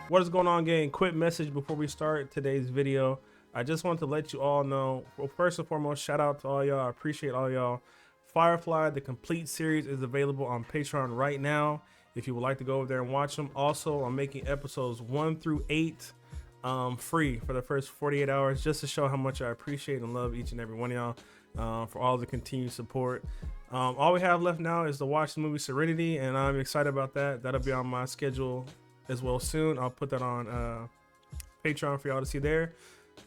What is going on, gang? Quick message before we start today's video. I just want to let you all know, well, first and foremost, shout out to all y'all. I appreciate all y'all. Firefly, the complete series, is available on Patreon right now if you would like to go over there and watch them. Also, I'm making episodes 1 through 8 free for the first 48 hours, just to show how much I appreciate and love each and every one of y'all for all the continued support. All we have left now is to watch the movie Serenity, and I'm excited about that. That'll be on my schedule as well soon. I'll put that on Patreon for y'all to see there.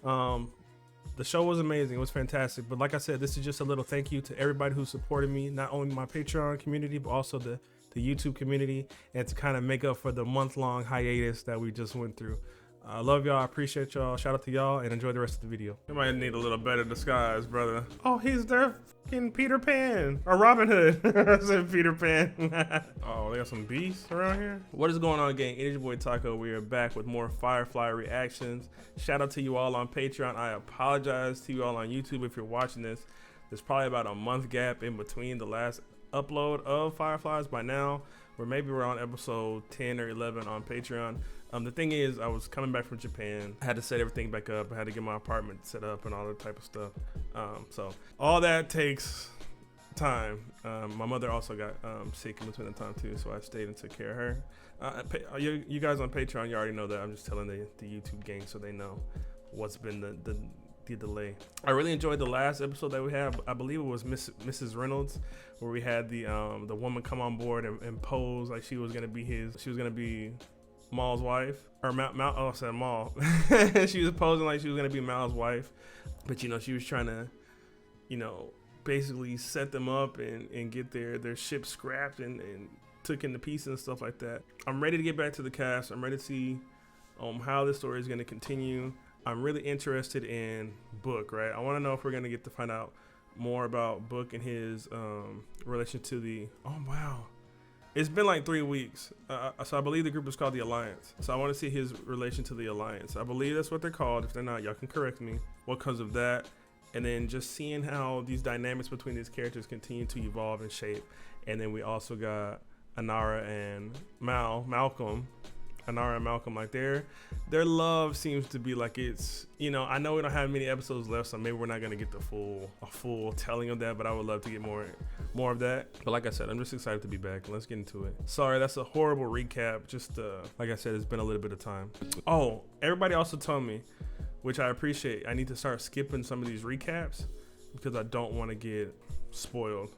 The show was amazing. It was fantastic. But like I said, this is just a little thank you to everybody who supported me, not only my Patreon community, but also the YouTube community, and to kind of make up for the month-long hiatus that we just went through. I love y'all. I appreciate y'all. Shout out to y'all, and enjoy the rest of the video. You might need a little better disguise, brother. Oh, he's their fucking Peter Pan or Robin Hood. I said Peter Pan. Oh, they got some beasts around here. What is going on, gang? It is your boy Taco. We are back with more Firefly reactions. Shout out to you all on Patreon. I apologize to you all on YouTube if you're watching this. There's probably about a month gap in between the last upload of Fireflies. By now, we're on episode 10 or 11 on Patreon. The thing is, I was coming back from Japan. I had to set everything back up. I had to get my apartment set up and all that type of stuff. So all that takes time. My mother also got sick in between the time too, so I stayed and took care of her. You guys on Patreon, you already know that. I'm just telling the YouTube gang so they know what's been the delay. I really enjoyed the last episode that we had. I believe it was Mrs. Reynolds, where we had the woman come on board and pose like she was gonna be Maul's wife, or I said Maul. She was posing like she was gonna be Mal's wife, but she was trying to, basically set them up and get their ship scrapped and took into pieces and stuff like that. I'm ready to get back to the cast. I'm ready to see how this story is gonna continue. I'm really interested in Book, right? I want to know if we're gonna get to find out more about Book and his relation to the. Oh wow. It's been like 3 weeks, so I believe the group is called the Alliance. So I want to see his relation to the Alliance. I believe that's what they're called. If they're not, y'all can correct me. What comes of that? And then just seeing how these dynamics between these characters continue to evolve and shape. And then we also got Inara and Malcolm. Inara and Malcolm, like their love seems to be like it's, I know we don't have many episodes left, so maybe we're not gonna get a full telling of that, but I would love to get more of that. But like I said, I'm just excited to be back. Let's get into it. Sorry, that's a horrible recap. Just like I said, it's been a little bit of time. Oh, everybody also told me, which I appreciate, I need to start skipping some of these recaps because I don't want to get spoiled.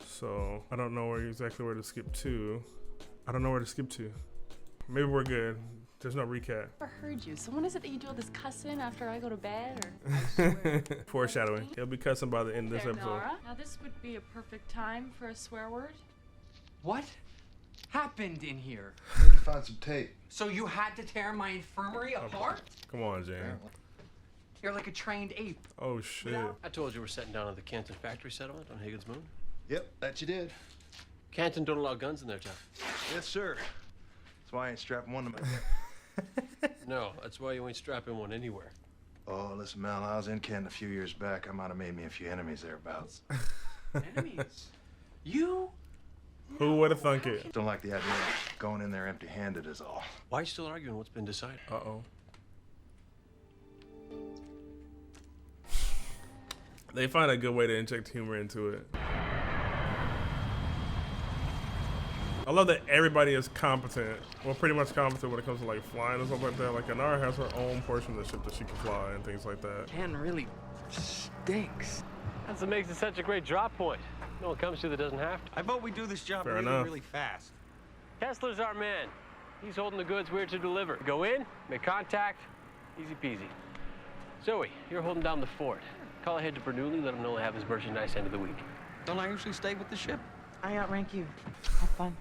So I don't know exactly where to skip to. Maybe we're good. There's no recap. I heard you. So when is it that you do all this cussing after I go to bed? Or Foreshadowing. He'll be cussing by the end of this episode. Nara. Now this would be a perfect time for a swear word. What happened in here? I had to find some tape. So you had to tear my infirmary apart? Come on, Jayne. You're like a trained ape. Oh shit. I told you we're setting down at the Canton factory settlement on Higgins Moon. Yep, that you did. Canton don't allow guns in their town. Yes, sir. That's why I ain't strapping one to my neck. No, that's why you ain't strapping one anywhere. Oh, listen, Mal, I was in Canton a few years back. I might have made me a few enemies thereabouts. Enemies? You? Who would have thunk it? Don't like the idea of going in there empty-handed is all. Why are you still arguing what's been decided? Uh-oh. They find a good way to inject humor into it. I love that everybody is competent. Well, pretty much competent when it comes to like flying and stuff like that. Like Inara has her own portion of the ship that she can fly and things like that. Canton really stinks. That's what makes it such a great drop point. No one comes to that doesn't have to. I vote we do this job Fair really, enough. really fast. Kessler's our man. He's holding the goods we're to deliver. Go in, make contact, easy peasy. Zoe, you're holding down the fort. Call ahead to Bernoulli, let him know I have his merchandise end of the week. Don't I usually stay with the ship? I outrank you. Have fun.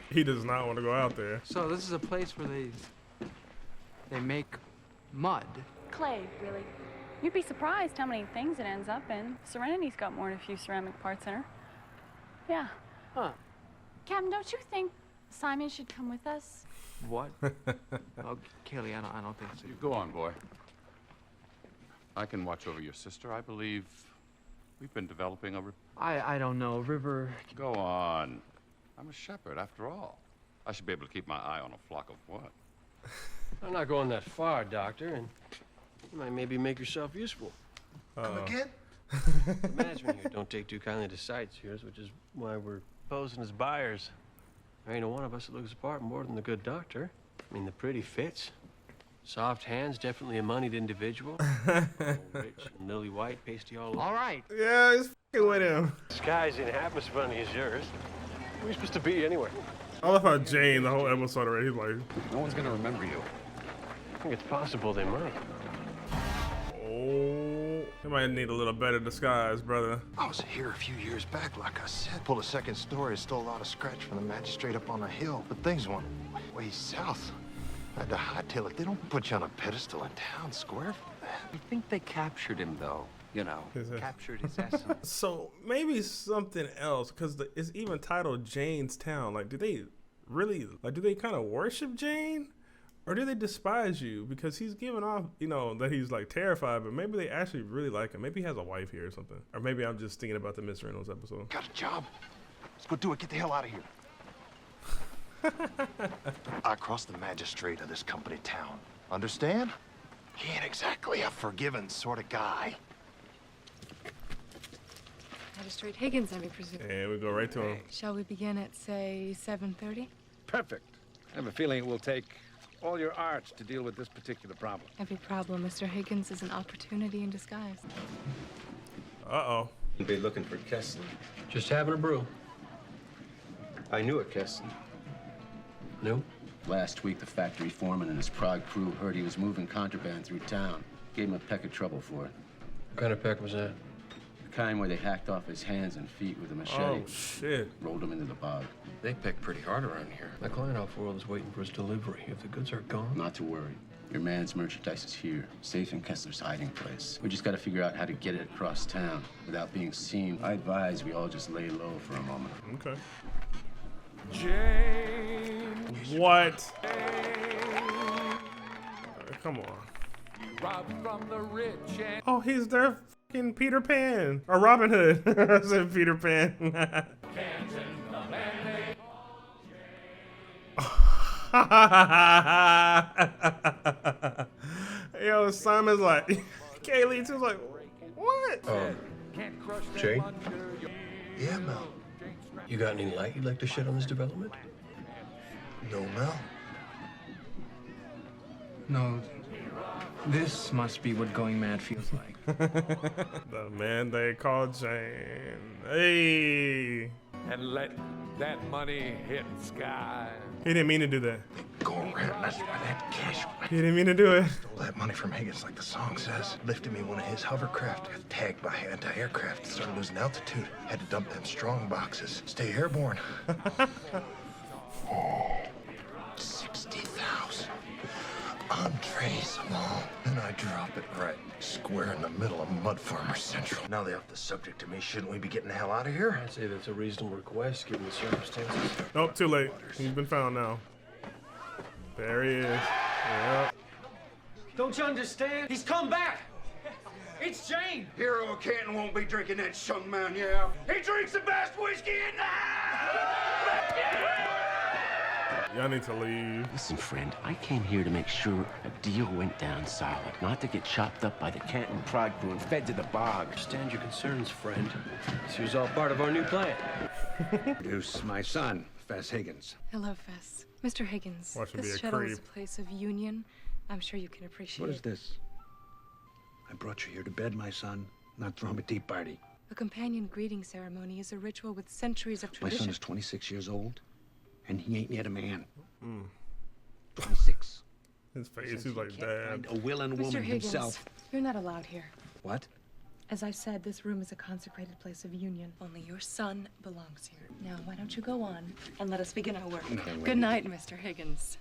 He does not want to go out there. So this is a place where they make mud. Clay, really. You'd be surprised how many things it ends up in. Serenity's got more than a few ceramic parts in her. Yeah. Huh. Captain, don't you think Simon should come with us? What? Oh, Kaylee, I don't think so. You go on, boy. I can watch over your sister. I believe we've been developing a... I don't know, River... Go on. I'm a shepherd, after all. I should be able to keep my eye on a flock of what? I'm not going that far, Doctor, and you might maybe make yourself useful. Come again? The management here don't take too kindly to sightseers, which is why we're posing as buyers. There ain't a one of us that looks apart more than the good doctor. I mean, the pretty fits. Soft hands, definitely a moneyed individual. Rich and lily white, pasty all over. All right. Yeah, he's fucking with him. This guy's ain't half as funny as yours. Who are you supposed to be anyway? I love how Jayne, the whole episode already, he's like, No one's gonna remember you. I think it's possible they might. oh, he might need a little better disguise, brother. I was here a few years back, like I said. Pulled a second story, stole a lot of scratch from the magistrate up on the hill. But things went way south. I had to hightail it. They don't put you on a pedestal in town square for that. I think they captured him, though. You know, captured his essence. So maybe something else, because it's even titled Jaynestown. Like, do they really, like, do they kind of worship Jayne? Or do they despise you? Because he's giving off, you know, that he's like terrified, but maybe they actually really like him. Maybe he has a wife here or something. Or maybe I'm just thinking about the Miss Reynolds episode. Got a job. Let's go do it. Get the hell out of here. I crossed the magistrate of this company town. Understand? He ain't exactly a forgiving sort of guy. Magistrate Higgins, I presume. And we go right to him. Shall we begin at, say, 7:30? Perfect. I have a feeling it will take all your arts to deal with this particular problem. Every problem, Mr. Higgins, is an opportunity in disguise. Uh-oh. You'll be looking for Keston. Just having a brew. I knew a Keston. No? Last week, the factory foreman and his Prague crew heard he was moving contraband through town. Gave him a peck of trouble for it. What kind of peck was that? The kind where they hacked off his hands and feet with a machete. Oh, shit. Rolled him into the bog. They peck pretty hard around here. My client off world is waiting for his delivery. If the goods are gone... Not to worry. Your man's merchandise is here, safe in Kessler's hiding place. We just gotta figure out how to get it across town without being seen. I advise we all just lay low for a moment. Okay. Jayne. What? Come on. Rob from the rich and... Oh, he's their fucking Peter Pan. Or Robin Hood. I said Peter Pan. Yo, Simon's like, Kaylee too was like, what? Jay? Yeah, Mel. You got any light you'd like to shed on this development? No, Mel. No, this must be what going mad feels like. The man they call Jayne. Hey. And let that money hit sky. He didn't mean to do that. Go around. That's why that cash went. He didn't mean to do it. Stole that money from Higgins, like the song says. Lifted me one of his hovercraft. Got tagged by anti-aircraft. Started losing altitude. Had to dump them strong boxes. Stay airborne. 60,000. Untraceable. And I drop it right square in the middle of Mud Farmer Central. Now they off the subject to me. Shouldn't we be getting the hell out of here? I'd say that's a reasonable request given the circumstances. Nope, too late. He's been found now. There he is. Yep. Don't you understand? He's come back! It's Jayne! Hero of Canton won't be drinking that Shung Man, yeah. He drinks the best whiskey in the house! Y'all need to leave. Listen, friend, I came here to make sure a deal went down solid, not to get chopped up by the Canton Prague crew and fed to the bog. Understand your concerns, friend. This was all part of our new plan. Introduce my son, Fess Higgins. Hello, Fess. Mr. Higgins, Watch him be this a shuttle is a creep. place of union. I'm sure you can appreciate What is this? I brought you here to bed, my son, not throw him a tea party. A companion greeting ceremony is a ritual with centuries of My tradition. son is 26 years old, and he ain't yet a man. 26. His face, Since he's he like, can't Dad. find a willing Mr. woman Higgins, himself. you're not allowed here. What? As I said, this room is a consecrated place of union. Only your son belongs here. Now, why don't you go on and let us begin our work? Good night, Mr. Higgins.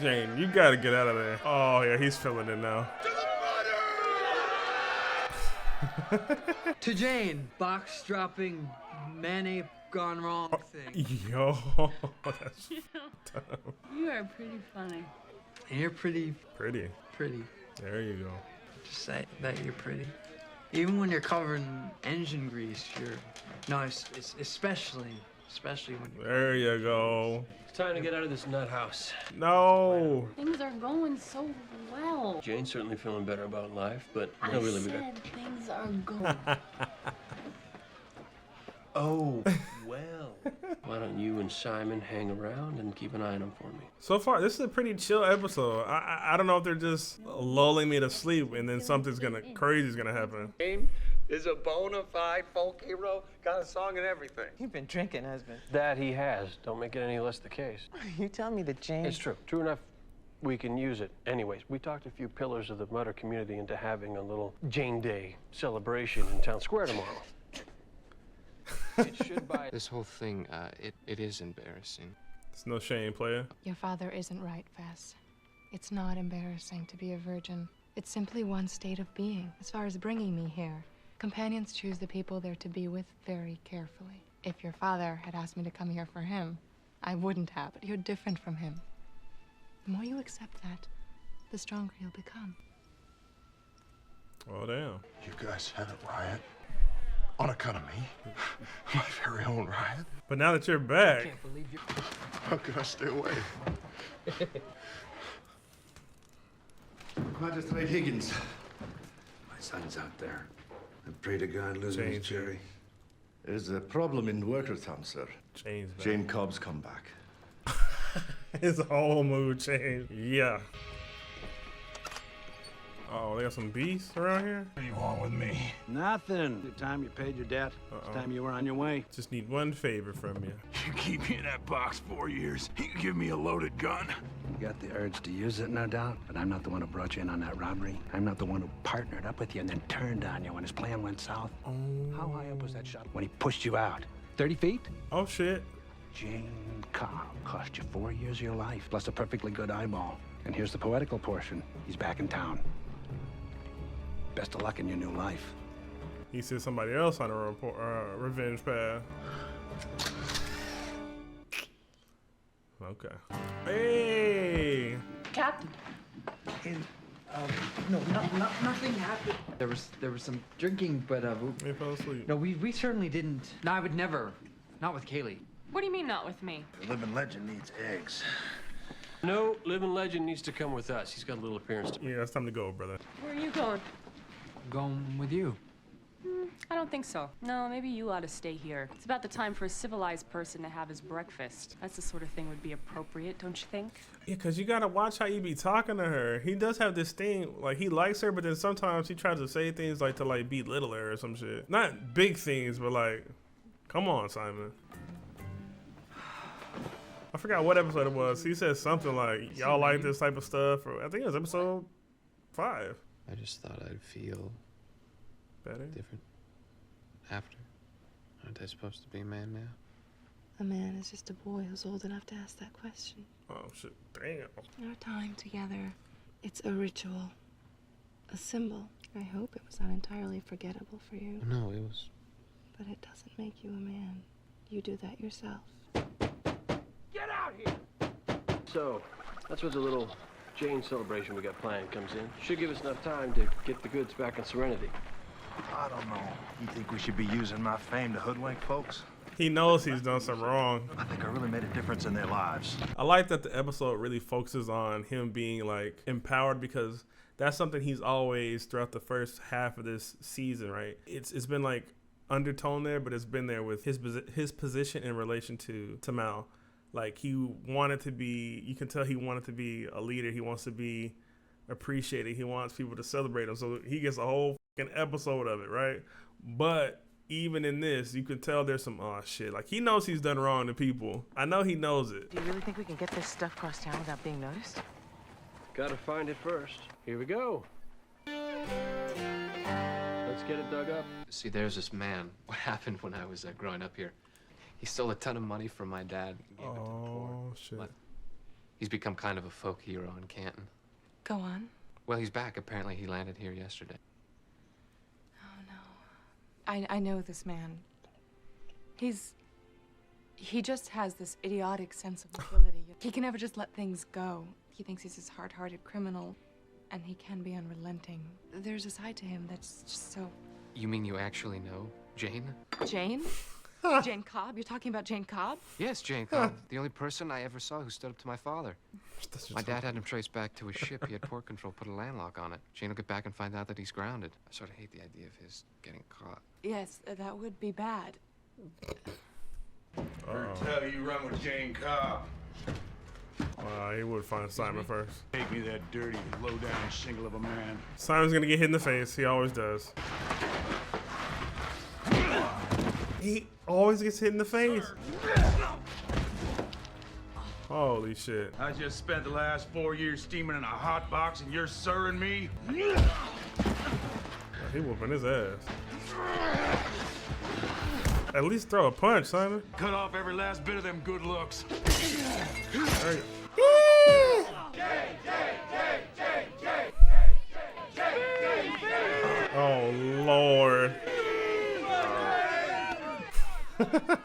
Jayne, you gotta get out of there. Oh, yeah, he's feeling it now. To Jayne, box dropping, man-ape gone wrong thing. Yo, that's You are pretty funny. And you're pretty. pretty. There you go. Just say that you're pretty. Even when you're covered in engine grease, you're. No, it's especially especially when There you go. it's time to get out of this nut house. No. Things are going so well. Jane's certainly feeling better about life, but I no, really, said things are going. Oh, well. Why don't you and Simon hang around and keep an eye on him for me? So far, this is a pretty chill episode. I don't know if they're just lulling me to sleep and then something's crazy's gonna happen. Jayne is a bona fide folk hero. Got a song and everything. You've been drinking, husband. That he has. Don't make it any less the case. You tell me that Jayne... It's true. True enough, we can use it. Anyways, we talked a few pillars of the Mutter community into having a little Jayne Day celebration in Town Square tomorrow. It should buy... This whole thing, it is embarrassing. It's no shame, player. Your father isn't right, Fess. It's not embarrassing to be a virgin. It's simply one state of being. As far as bringing me here, companions choose the people they're to be with very carefully. If your father had asked me to come here for him, I wouldn't have, but you're different from him. The more you accept that, the stronger you'll become. Oh, damn. You guys had a riot? On account of me? My very own riot? But now that you're back... I can't believe you... How could I stay away? Magistrate Higgins. My son's out there. I pray to God losing his cherry. There's a problem in Workertown, sir. Jayne's back. Jayne Cobb's come back. His whole mood changed. Yeah. Oh, they got some beasts around here? What do you want with me? Nothing. The time you paid your debt. It's time you were on your way. Just need one favor from you. You keep me in that box 4 years. You give me a loaded gun. You got the urge to use it, no doubt. But I'm not the one who brought you in on that robbery. I'm not the one who partnered up with you and then turned on you when his plan went south. Oh. How high up was that shot when he pushed you out? 30 feet? Oh, shit. Jayne Cobb cost you 4 years of your life, plus a perfectly good eyeball. And here's the poetical portion. He's back in town. Best of luck in your new life. He said somebody else on a revenge path. Okay. Hey! Captain. No, nothing happened. There was some drinking, but They fell asleep. no, we certainly didn't. No, I would never. Not with Kaylee. What do you mean not with me? The living legend needs eggs. No, living legend needs to come with us. He's got a little appearance to... Yeah, it's time to go, brother. Where are you going? Going with you. I don't think so. No, maybe you ought to stay here. It's about the time for a civilized person to have his breakfast. That's the sort of thing would be appropriate, don't you think? Yeah, because you got to watch how you be talking to her. He does have this thing, like, he likes her, but then sometimes he tries to say things, like, to, like, belittle her or some shit. Not big things, but, like, come on, Simon. I forgot what episode it was. He said something like, y'all like this type of stuff, or I think it was episode 5. I just thought I'd feel better, different after. Aren't I supposed to be a man now? A man is just a boy who's old enough to ask that question. Oh, shit. Damn. Our time together, it's a ritual, a symbol. I hope it was not entirely forgettable for you. No, it was. But it doesn't make you a man. You do that yourself. Get out here! So, that's where the little Jayne celebration we got planned comes in. Should give us enough time to get the goods back in Serenity. I don't know. You think we should be using my fame to hoodwink folks? He knows he's done something wrong. I think I really made a difference in their lives. I like that the episode really focuses on him being, like, empowered, because that's something he's always, throughout the first half of this season, right? It's been, like, undertone there, but it's been there with his position in relation to Mal. Like, he wanted to be, you can tell he wanted to be a leader. He wants to be appreciated. He wants people to celebrate him. So he gets a whole fucking episode of it, right? But even in this, you can tell there's some, oh shit. Like, he knows he's done wrong to people. I know he knows it. Do you really think we can get this stuff across town without being noticed? Gotta find it first. Here we go. Let's get it dug up. See, there's this man. What happened when I was growing up here? He stole a ton of money from my dad and gave it to the poor. Shit. But he's become kind of a folk hero in Canton. Go on. Well, he's back. Apparently, he landed here yesterday. Oh, no. I know this man. He just has this idiotic sense of nobility. He can never just let things go. He thinks he's this hard-hearted criminal, and he can be unrelenting. There's a side to him that's just so... You mean you actually know Jayne? Jayne? Jayne Cobb? You're talking about Jayne Cobb? Yes, Jayne Cobb. The only person I ever saw who stood up to my father. My dad had him traced back to his ship. He had port control, put a landlock on it. Jayne will get back and find out that he's grounded. I sort of hate the idea of his getting caught. Yes, that would be bad. Tell you run with Jayne Cobb. He would find Simon first. Take me that dirty, low-down shingle of a man. Simon's gonna get hit in the face. He always does. He always gets hit in the face. Holy shit. I just spent the last 4 years steaming in a hot box and you're sirring me? He whooping his ass. At least throw a punch, Simon. Cut off every last bit of them good looks. Right. Oh, Lord.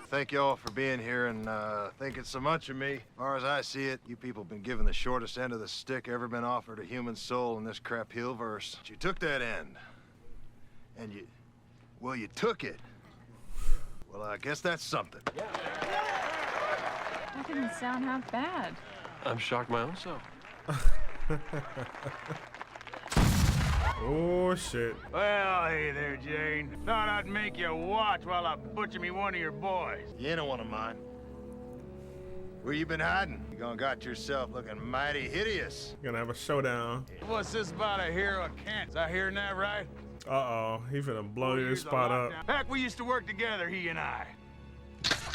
Thank y'all for being here and thinking so much of me. As far as I see it, you people have been given the shortest end of the stick ever been offered a human soul in this crap hillverse. But you took that end. And you took it. Well, I guess that's something. That didn't sound half bad. I'm shocked my own self. Oh, shit. Well, hey there, Jayne. Thought I'd make you watch while I butcher me one of your boys. You ain't one of mine. Where you been hiding? You gone got yourself looking mighty hideous. Gonna have a showdown. What's this about a hero of Canton? Is I hearing that right? Uh-oh. He finna blow his spot up. Heck, we used to work together, he and I.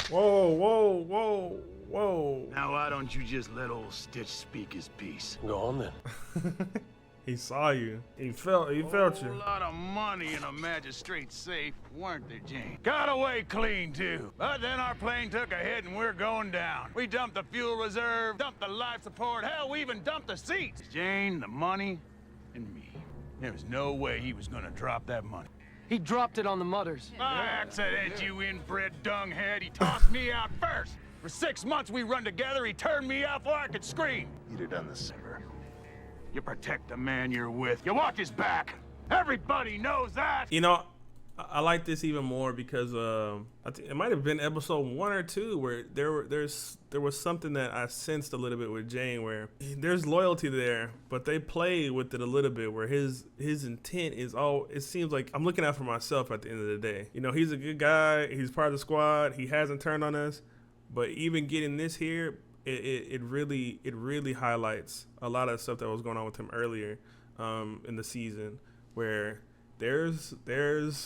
Whoa, whoa, whoa, whoa. Now why don't you just let old Stitch speak his piece? Go on then. He saw you. He felt you. A lot of money in a magistrate's safe, weren't there, Jayne? Got away clean, too. But then our plane took a hit and we're going down. We dumped the fuel reserve, dumped the life support, hell, we even dumped the seats. Jayne, the money, and me. There was no way he was gonna drop that money. He dropped it on the mutters. By accident, you inbred dunghead. He tossed me out first. For 6 months we run together, he turned me out before I could scream. You'd have done the same. You protect the man you're with. You watch his back. Everybody knows that. You know, I like this even more because I think it might have been episode 1 or 2 where there was something that I sensed a little bit with Jayne where there's loyalty there, but they play with it a little bit where his intent is it seems like I'm looking out for myself at the end of the day. You know, he's a good guy. He's part of the squad. He hasn't turned on us, but even getting this here, it really highlights a lot of stuff that was going on with him earlier in the season where there's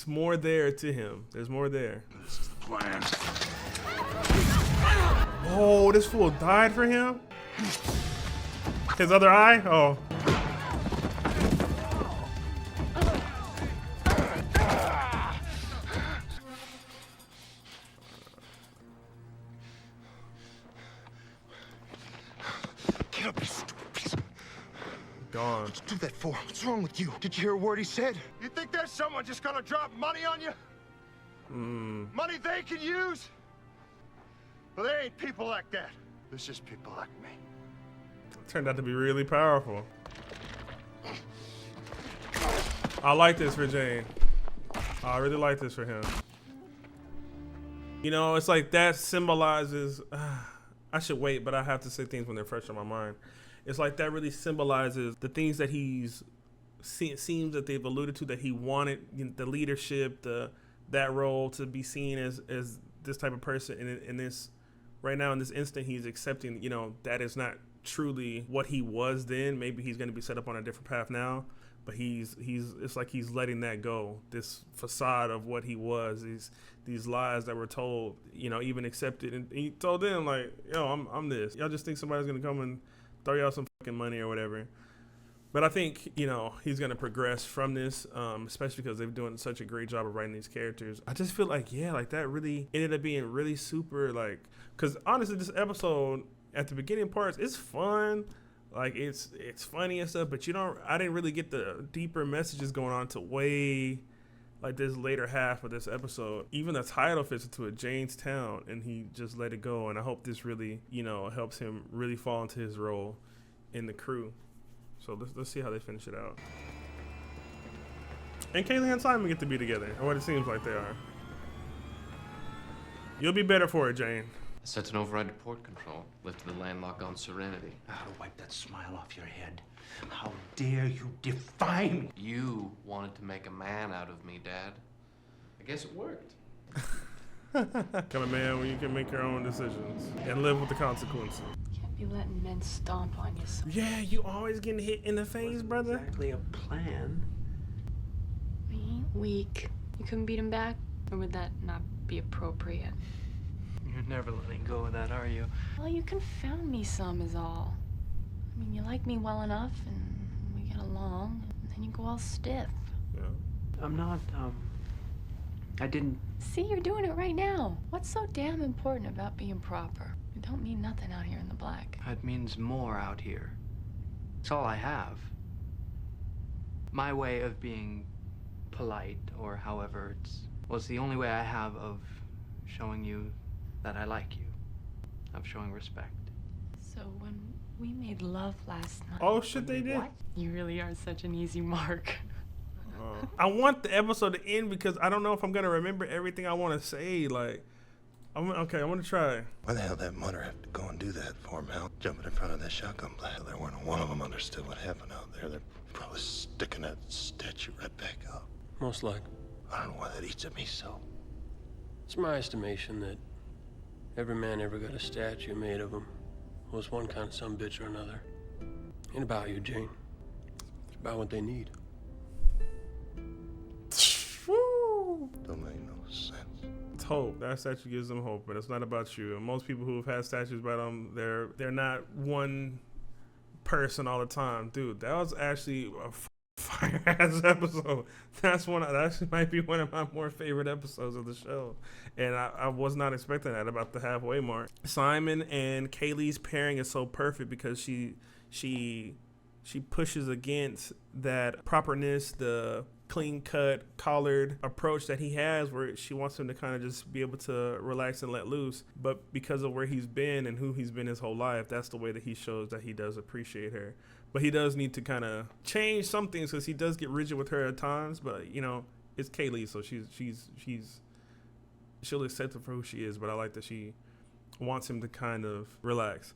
more there to him. There's more there. This is the plan. Oh, this fool died for him? His other eye? Oh. Get up, you stupid piece of... Gone. What'd you do that for? What's wrong with you? Did you hear a word he said? You think there's someone just gonna drop money on you? Money they can use? Well, there ain't people like that. There's just people like me. Turned out to be really powerful. I like this for Jayne. I really like this for him. You know, it's like that symbolizes... I should wait, but I have to say things when they're fresh on my mind. It's like that really symbolizes the things that it seems that they've alluded to, that he wanted, you know, the leadership, that role to be seen as this type of person. And in this, right now in this instant, he's accepting, you know, that is not truly what he was then. Maybe he's going to be set up on a different path now, but it's like he's letting that go. This facade of what he was, these lies that were told, you know, even accepted. And he told them like, yo, I'm this. Y'all just think somebody's going to come and throw y'all some fucking money or whatever. But I think, you know, he's going to progress from this, especially because they're doing such a great job of writing these characters. I just feel like, yeah, like that really ended up being really super, like, because honestly, this episode at the beginning parts, it's fun. Like, it's funny and stuff, but I didn't really get the deeper messages going on to way, like, this later half of this episode. Even the title fits into it, Jaynestown, and he just let it go. And I hope this really, you know, helps him really fall into his role in the crew. So let's see how they finish it out. And Kaylee and Simon get to be together, or what it seems like they are. You'll be better for it, Jayne. I set an override to port control, lifted the landlock on Serenity. How to wipe that smile off your head. How dare you defy me? You wanted to make a man out of me, Dad. I guess it worked. Kind of man when you can make your own decisions and live with the consequences. Can't be letting men stomp on you. Yeah, you always getting hit in the face, brother. Exactly a plan. We ain't weak. You couldn't beat him back? Or would that not be appropriate? You're never letting go of that, are you? Well, you confound me some is all. I mean, you like me well enough and we get along, and then you go all stiff. Yeah. I'm not, I didn't... See, you're doing it right now. What's so damn important about being proper? It don't mean nothing out here in the black. It means more out here. It's all I have. My way of being polite, or however it's the only way I have of showing you that I like you, of showing respect. So when we made love last night... Oh, shit, they did? What? You really are such an easy mark. I want the episode to end because I don't know if I'm going to remember everything I want to say. Like, I want to try. Why the hell did that mother have to go and do that for him, Hal? Jumping in front of that shotgun blast. There weren't one of them understood what happened out there. They're probably sticking that statue right back up. Most likely. I don't know why that eats at me so. It's my estimation that every man ever got a statue made of him was one kind of sumbitch or another. Ain't about you, Jayne. It's about what they need. Don't make no sense. It's hope. That statue gives them hope, but it's not about you. And most people who have had statues by them, they're not one person all the time. Dude, that was actually a fire ass episode. That actually might be one of my more favorite episodes of the show. And I was not expecting that about the halfway mark. Simon and Kaylee's pairing is so perfect because she pushes against that properness, the clean-cut, collared approach that he has, where she wants him to kind of just be able to relax and let loose. But because of where he's been and who he's been his whole life, that's the way that he shows that he does appreciate her. But he does need to kind of change some things because he does get rigid with her at times. But, you know, it's Kaylee, so she'll accept her for who she is. But I like that she wants him to kind of relax.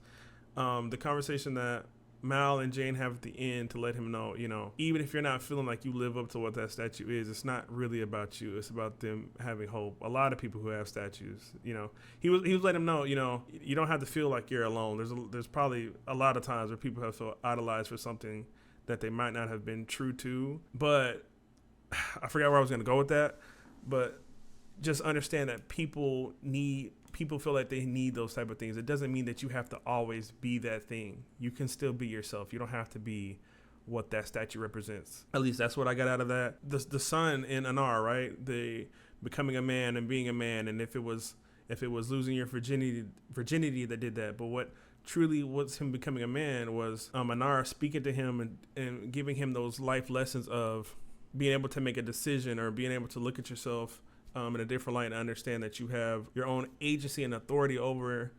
The conversation that Mal and Jayne have at the end to let him know, you know, even if you're not feeling like you live up to what that statue is, it's not really about you. It's about them having hope. A lot of people who have statues, you know, he was letting him know, you know, you don't have to feel like you're alone. There's probably a lot of times where people have felt idolized for something that they might not have been true to. But I forgot where I was going to go with that. But just understand that people feel like they need those type of things. It doesn't mean that you have to always be that thing. You can still be yourself. You don't have to be what that statue represents. At least that's what I got out of that. The son in Inara, right? The becoming a man and being a man. And if it was losing your virginity that did that. But what truly was him becoming a man was Inara speaking to him and giving him those life lessons of being able to make a decision or being able to look at yourself in a different light and understand that you have your own agency and authority over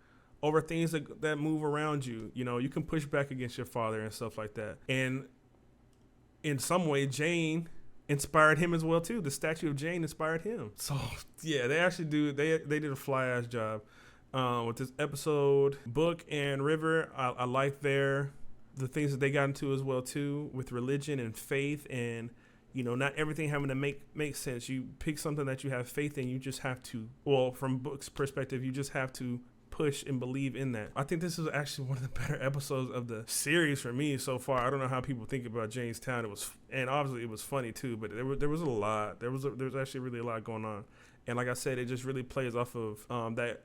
things that move around you. You know, you can push back against your father and stuff like that. And in some way, Jayne inspired him as well too. The statue of Jayne inspired him. So yeah, they actually do. They did a fly ass job with this episode. Book and River, I like the things that they got into as well too, with religion and faith and, you know, not everything having to make sense. You pick something that you have faith in. You just have to, well, from Book's perspective, you just have to push and believe in that. I think this is actually one of the better episodes of the series for me so far. I don't know how people think about Jaynestown. And obviously it was funny too, but there was a lot. There was actually really a lot going on. And like I said, it just really plays off of that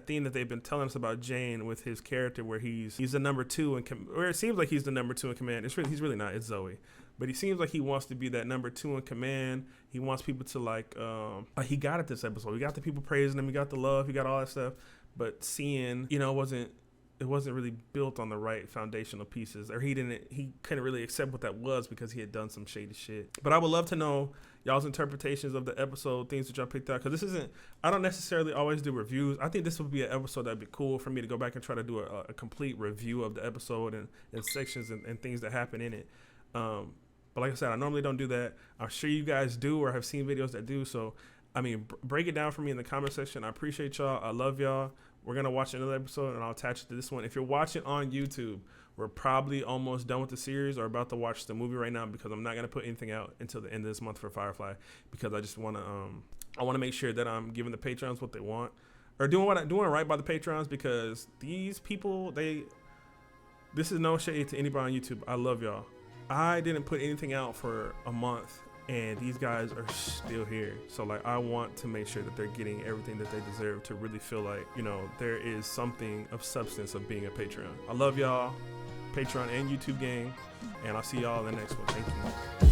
theme that they've been telling us about Jayne with his character, where he's the number two or it seems like he's the number two in command. He's really not. It's Zoe. But he seems like he wants to be that number two in command. He wants people to he got it this episode. We got the people praising him. We got the love. He got all that stuff. But seeing, you know, it wasn't really built on the right foundational pieces, or he couldn't really accept what that was because he had done some shady shit. But I would love to know y'all's interpretations of the episode, things that y'all picked out, because I don't necessarily always do reviews. I think this would be an episode that'd be cool for me to go back and try to do a complete review of the episode and sections and things that happen in it. But like I said, I normally don't do that. I'm sure you guys do or have seen videos that do. So break it down for me in the comment section. I appreciate y'all. I love y'all. We're going to watch another episode, and I'll attach it to this one. If you're watching on YouTube, we're probably almost done with the series or about to watch the movie right now, because I'm not going to put anything out until the end of this month for Firefly, because I just want to I want to make sure that I'm giving the Patreons what they want, or doing right by the Patreons, because these people, this is no shade to anybody on YouTube. I love y'all. I didn't put anything out for a month, and these guys are still here. So like, I want to make sure that they're getting everything that they deserve to really feel like, you know, there is something of substance of being a Patreon. I love y'all, Patreon and YouTube gang, and I'll see y'all in the next one. Thank you.